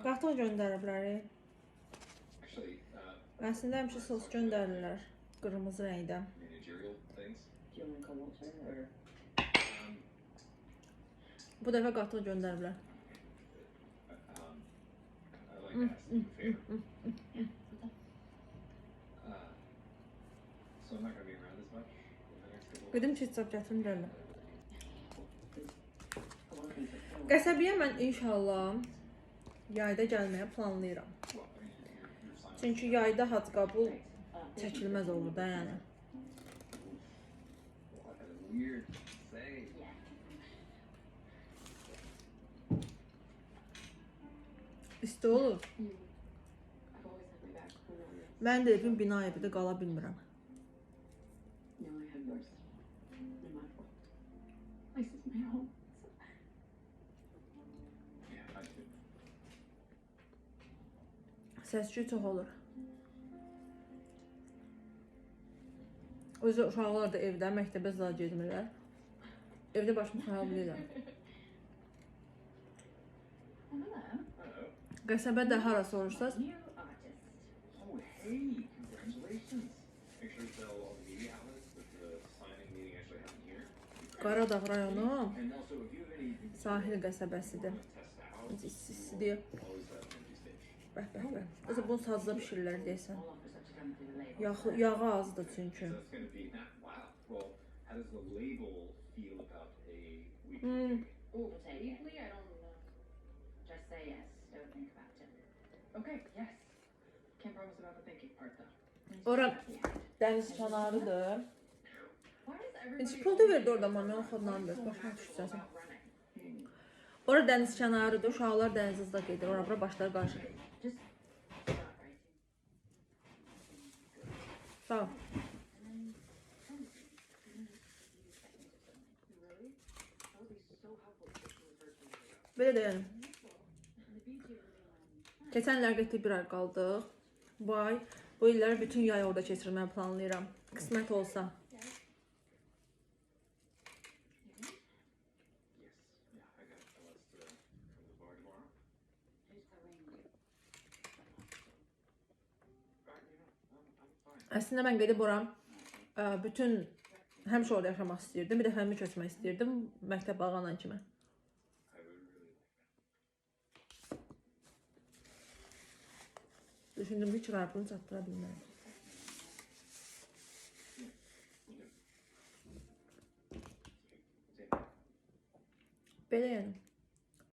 Qatıq göndəriblər. Əslində həmişə sos göndərirlər. Qırmızı rəngdə. Bu dəfə qatıq göndəriblər. Gedim ketçap gətirim gəlirəm. Qəsəbəyə mən inşallah yayda gəlməyə planlayıram. Çünki yayda hacqabul çəkilməz olur da yəni. İsti olur. Mən də evim bina evdə qala bilmirəm. Səs-küy çox olur. Özü uşaqlar da evdə, məktəbə zəl getmirlər. Evdə başımı xarab edirəm. Qəsəbədə hara soruşsaz? Qaradağ rayonu sahil qəsəbəsidir. İstisidir. Bəh. Özü bunu sazda pişirirlər deyəsən. Yağı azdır çünki. Ora dəniz kənarıdır. Heç pul da verdi orada mənə oxudandır. Başına düşsəsin. Ora dəniz kənarıdır. Uşaqlar dənizdə gedir. Ora başları qarşı. Sağ ol. Belə deyəlim. Keçən illər getdik bir ay qaldıq. Bu illəri bütün yay orada keçirməyi planlayıram. Qismət olsa. Əslində mən gedib ora bütün həmişə orada yaşamaq istəyirdim. Bir də həmin köçmək istəyirdim məktəb bağlanan kimi. Düşündüm ki, çıxartını çatdıra bilmərəm.